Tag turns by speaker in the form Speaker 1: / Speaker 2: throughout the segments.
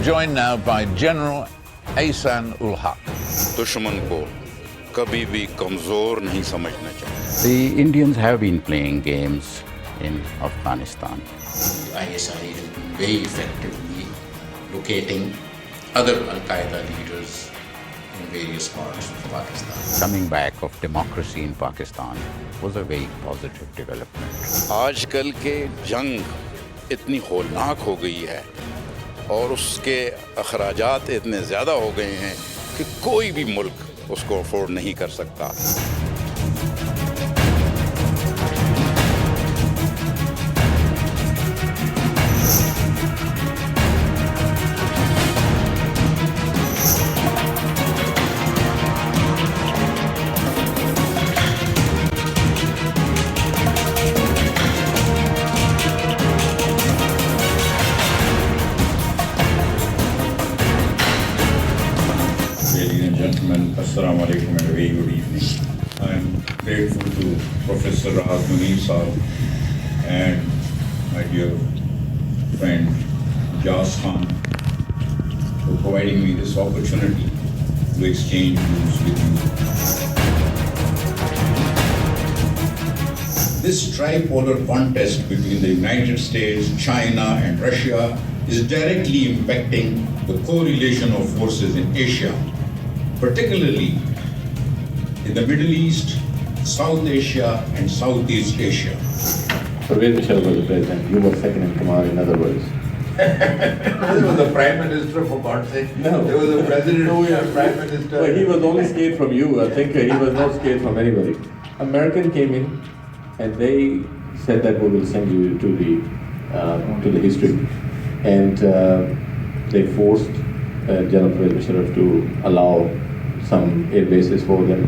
Speaker 1: joined now by General Ahsan ul-Haq.
Speaker 2: दुश्मन को कभी भी कमजोर नहीं समझना चाहिए.
Speaker 3: The Indians have been playing games in Afghanistan.
Speaker 4: ISI has been very effectively locating other Al-Qaeda leaders in various parts of Pakistan.
Speaker 3: Coming back of democracy in Pakistan was a very positive development.
Speaker 2: आजकल के जंग इतनी होलनाक हो गई है और उसके अखराजात इतने ज़्यादा हो गए हैं कि कोई भी मुल्क उसको अफोर्ड नहीं कर सकता.
Speaker 5: Ladies and gentlemen, Assalamu alaikum and a very good evening. I am grateful to Professor Rahat Munir Saab and my dear friend Ahsan for providing me this opportunity to exchange views with you. This tripolar contest between the United States, China and Russia is directly impacting the correlation of forces in Asia, particularly in the Middle East, South Asia and Southeast Asia.
Speaker 6: Pervez Musharraf was the president, you were second in command, in other words.
Speaker 7: There was a prime minister, for God's sake.
Speaker 6: No.
Speaker 7: There was a president,
Speaker 6: No, yeah.
Speaker 7: prime minister.
Speaker 6: Well, he was only scared from you. I think he was not scared from anybody. American came in and they said that we will send you to the history. And they forced General Pervez Musharraf to allow some air bases for them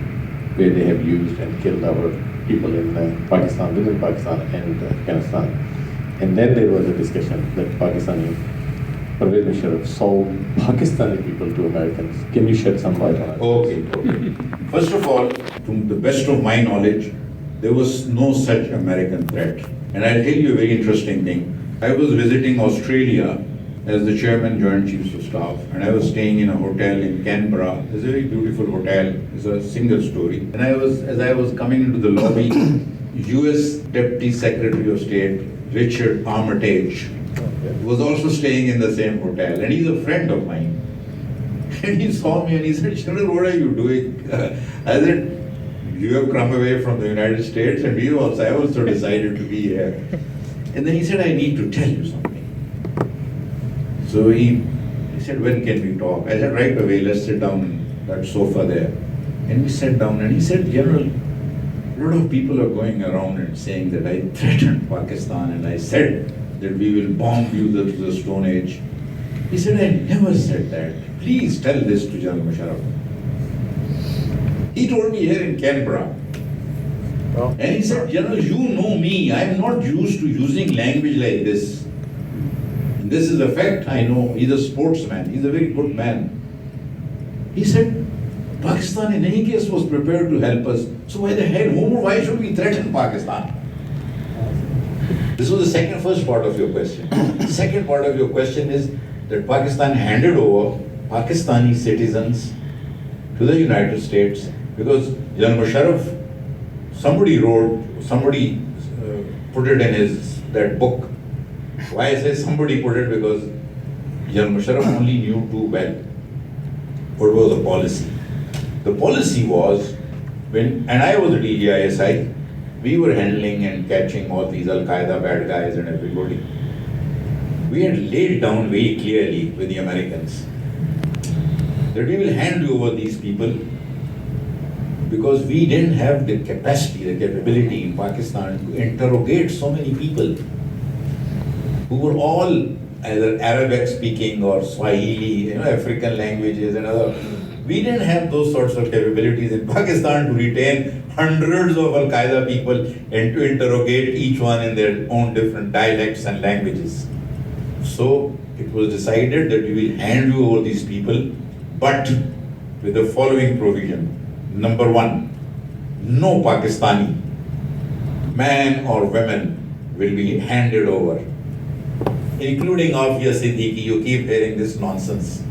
Speaker 6: where they have used and killed our people in Pakistan, within Pakistan and Afghanistan. And then there was a discussion that Pervez Musharraf sold Pakistani people to Americans. Can you shed some light on it?
Speaker 5: Okay. First of all, to the best of my knowledge, there was no such American threat. And I'll tell you a very interesting thing. I was visiting Australia as the Chairman, Joint Chiefs of Staff, and I was staying in a hotel in Canberra. It's a very beautiful hotel. It's a single story. And as I was coming into the lobby, US Deputy Secretary of State, Richard Armitage, was also staying in the same hotel, and he's a friend of mine. And he saw me and he said, "General, what are you doing?" I said, "You have come away from the United States, and I also decided to be here." And then he said, "I need to tell you something." So he said, "When can we talk?" I said, "Right away, let's sit down on that sofa there." And we sat down and he said, "General, a lot of people are going around and saying that I threatened Pakistan and I said that we will bomb you to the Stone Age." He said, "I never said that. Please tell this to General Musharraf." He told me here in Canberra. And he said, "General, you know me. I am not used to using language like this. And this is a fact. I know. He's a sportsman. He's a very good man." He said, "Pakistan in any case was prepared to help us. So why should we threaten Pakistan?" This was the first part of your question. The second part of your question is that Pakistan handed over Pakistani citizens to the United States because General Musharraf, somebody put it in that book. Why I say somebody put it? Because General Musharraf only knew too well what was the policy. The policy was, and I was at DGISI, we were handling and catching all these Al-Qaeda bad guys and everybody. We had laid down very clearly with the Americans that we will hand over these people because we didn't have the capacity, the capability in Pakistan to interrogate so many people who were all either Arabic speaking or Swahili, African languages and other. We didn't have those sorts of capabilities in Pakistan to retain hundreds of Al-Qaeda people and to interrogate each one in their own different dialects and languages. So it was decided that we will hand you over these people, but with the following provision. Number one, no Pakistani man or woman will be handed over including Afia Siddiqui. You keep hearing this nonsense.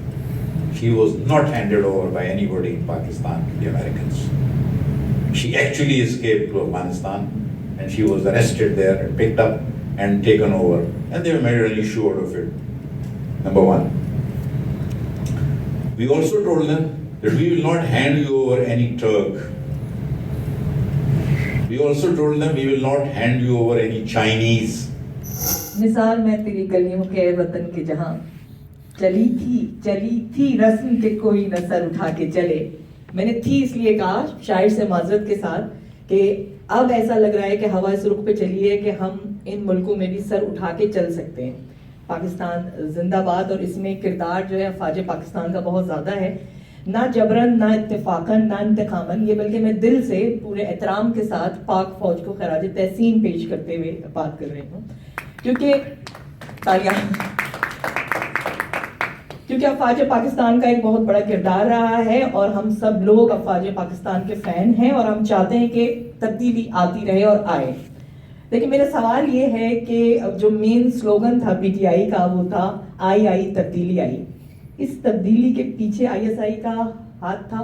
Speaker 5: She was not handed over by anybody in Pakistan to the Americans. She actually escaped to Afghanistan, and she was arrested there and picked up and taken over. And they made an issue out of it. Number one. We also told them that we will not hand you over any Turk. We also told them we will not hand you over any Chinese.
Speaker 8: मिसाल मैं तेरी गलियों के वतन के जहां चली थी रस्म के कोई न सर उठा के चले। मैंने थी इसलिए कहा शायर से माजरत के साथ कि अब ऐसा लग रहा है कि हवा इस रुख पे चली है कि हम इन मुल्कों में भी सर उठा के चल सकते हैं। पाकिस्तान जिंदाबाद। और इसमें किरदार जो है फ़ौज पाकिस्तान का बहुत ज़्यादा है, ना जबरन ना इत्तेफाकन ना इंतकामन, ये बल्कि मैं दिल से पूरे एहतराम के साथ पाक फौज को खराज तहसीन पेश करते हुए बात कर रही हूँ, क्योंकि अफ़वाज पाकिस्तान का एक बहुत बड़ा किरदार रहा है और हम सब लोग अफ़वाज पाकिस्तान के फ़ैन हैं और हम चाहते हैं कि तब्दीली आती रहे और आए। लेकिन मेरा सवाल ये है कि जो मेन स्लोगन था पीटीआई का वो था आई तब्दीली आई। इस तब्दीली के पीछे आईएसआई का हाथ था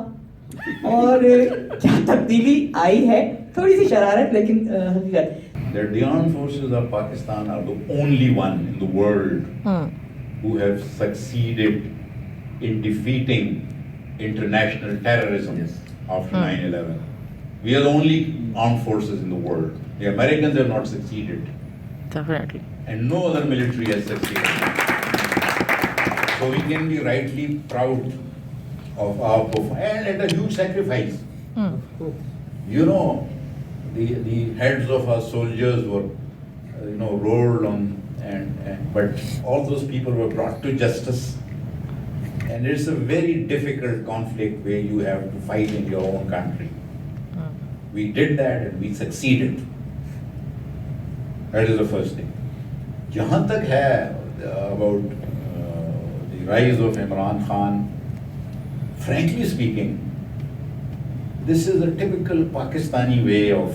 Speaker 8: और क्या तब्दीली आई है? थोड़ी सी शरारत लेकिन हकीकत।
Speaker 5: That the armed forces of Pakistan are the only one in the world who have succeeded in defeating international terrorism after 9/11. We are the only armed forces in the world. The Americans have not succeeded.
Speaker 8: Definitely.
Speaker 5: And no other military has succeeded. So we can be rightly proud of our performance, and at a huge sacrifice. You know, the heads of our soldiers were, rolled on, but all those people were brought to justice. And it's a very difficult conflict where you have to fight in your own country. We did that and we succeeded. That is the first thing. Jahan tak hai about the rise of Imran Khan, frankly speaking, this is a typical Pakistani way of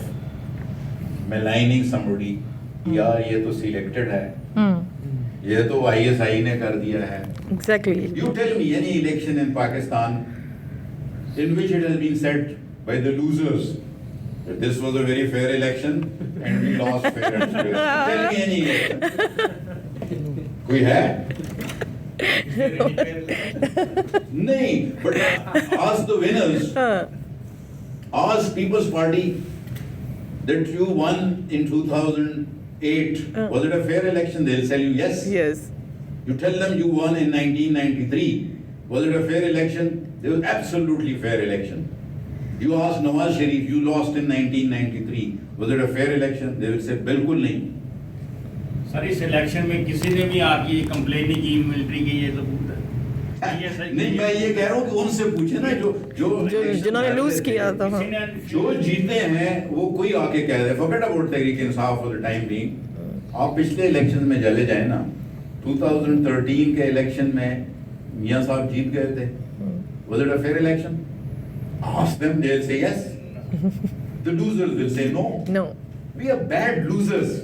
Speaker 5: maligning somebody. यार ये तो selected है, ये तो ISI ने कर दिया है.
Speaker 8: Exactly.
Speaker 5: You tell me any election in Pakistan in which it has been said by the losers that this was a very fair election and we lost fair and square. Tell me any election. कोई है? नहीं, but ask the winners. Ask People's Party that you won in 2008. Was it a fair election? They'll tell you yes.
Speaker 8: Yes.
Speaker 5: You tell them you won in 1993. Was it a fair election? It was absolutely fair election. You ask Nawaz Sharif, you lost in 1993. Was it a fair election? They will say, बिल्कुल नहीं.
Speaker 9: Sir इस election में किसी ने भी आपकी complain नहीं की मिलिट्री की, ये सबूत है?
Speaker 5: नहीं, मैं ये कह रहा हूँ कि उनसे पूछे ना जो
Speaker 8: जिन्होंने लूज किया था,
Speaker 5: जो जीते हैं वो कोई आके कह दे forget about Tehreek Insaf for the time being. आप पिछले इलेक्शन में चले जाए ना, 2013 के इलेक्शन में मियां साहब जीत गए थे. Was it a fair election? Ask them, they'll say yes. The losers will say no.
Speaker 8: No.
Speaker 5: We are bad losers.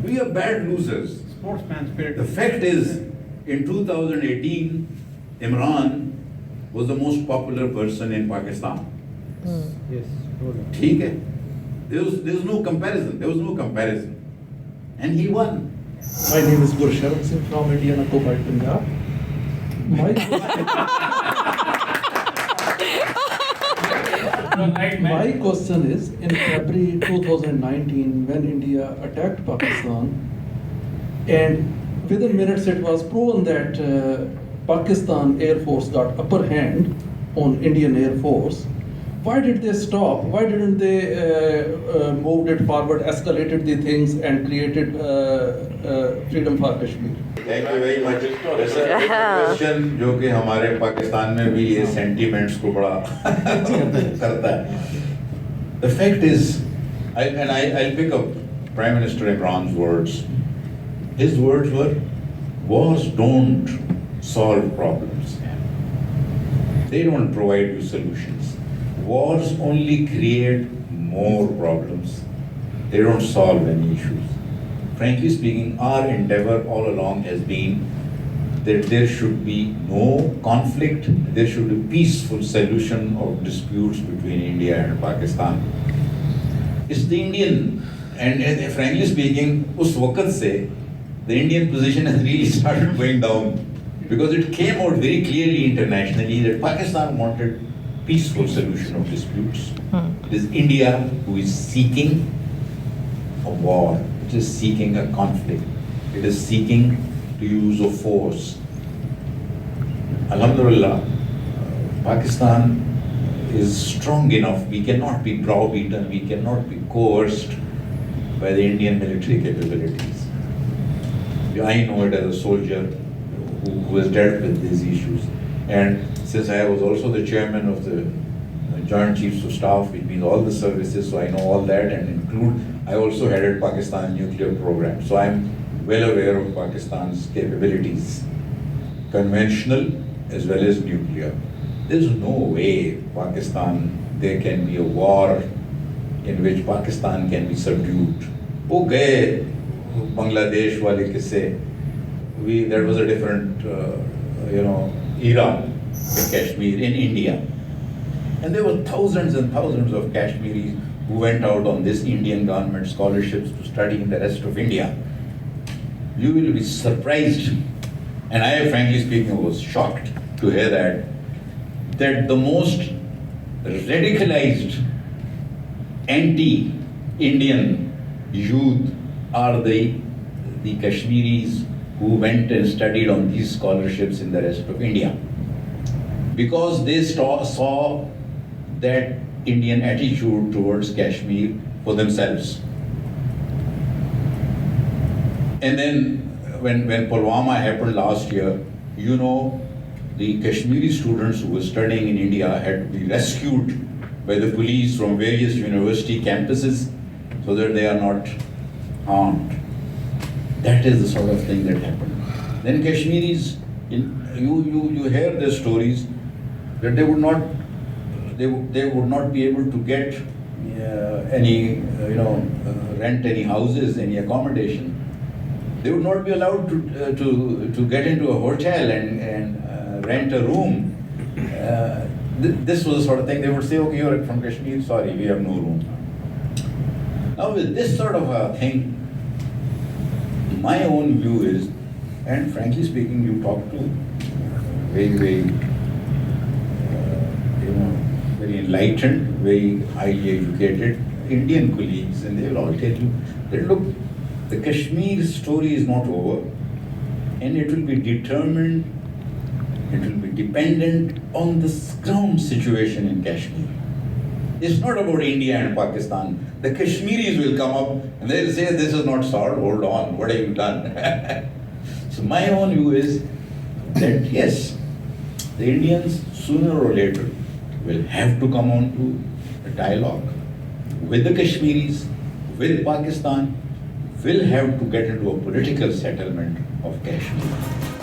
Speaker 5: We are bad losers.
Speaker 9: Sportsman spirit.
Speaker 5: The fact is, in 2018, Imran was the most popular person in Pakistan.
Speaker 9: Yes.
Speaker 5: ठीक है? There was no comparison. There was no comparison. And he won.
Speaker 10: My name is Gursharan Singh from Indiana Cobalt, Punjab. My question is, in February 2019, when India attacked Pakistan, and within minutes it was proven that Pakistan Air Force got upper hand on Indian Air Force, why did they stop? Why didn't they moved it forward, escalated the things and created freedom for Kashmir?
Speaker 5: Thank you very much. ऐसा एक question जो कि हमारे पाकिस्तान में भी ये sentiments को बड़ा करता है. The fact is, I'll pick up Prime Minister Imran's words. His words were, wars don't solve problems. They don't provide you solutions. Wars only create more problems. They don't solve any issues. frankly speaking, our endeavor all along has been that there should be no conflict, there should be peaceful solution of disputes between India and Pakistan. It's the Indian, and frankly speaking, us waqt se, the Indian position has really started going down because it came out very clearly internationally that Pakistan wanted peaceful solution of disputes. It is India who is seeking a war, it is seeking a conflict, it is seeking to use of force. Alhamdulillah, Pakistan is strong enough, we cannot be browbeaten, we cannot be coerced by the Indian military capabilities. I know it as a soldier who has dealt with these issues. And since I was also the chairman of the Joint Chiefs of Staff, which means all the services, so I know all that, and I also headed Pakistan nuclear program. So I'm well aware of Pakistan's capabilities, conventional as well as nuclear. There's no way there can be a war in which Pakistan can be subdued. Oh, gaye Bangladesh wale kisse. That was a different, era in Kashmir, in India. And there were thousands and thousands of Kashmiris who went out on this Indian government scholarships to study in the rest of India. You will be surprised, and I, frankly speaking, was shocked to hear that the most radicalized anti-Indian youth are the Kashmiris who went and studied on these scholarships in the rest of India. Because they saw that Indian attitude towards Kashmir for themselves. And then when Pulwama happened last year, the Kashmiri students who were studying in India had to be rescued by the police from various university campuses so that they are not harmed. That is the sort of thing that happened. Then Kashmiris, you hear their stories that they would not be able to get rent any houses, any accommodation. They would not be allowed to get into a hotel and rent a room. This was the sort of thing they would say, okay, you're from Kashmir, sorry, we have no room. Now with this sort of a thing, my own view is, and frankly speaking, you talk to very enlightened, very highly educated Indian colleagues, and they will all tell you that look, the Kashmir story is not over, and it will be determined, it will be dependent on the ground situation in Kashmir. It's not about India and Pakistan. The Kashmiris will come up and they'll say, this is not solved, hold on, what have you done? So my own view is that yes, the Indians sooner or later will have to come on to a dialogue with the Kashmiris, with Pakistan, will have to get into a political settlement of Kashmir.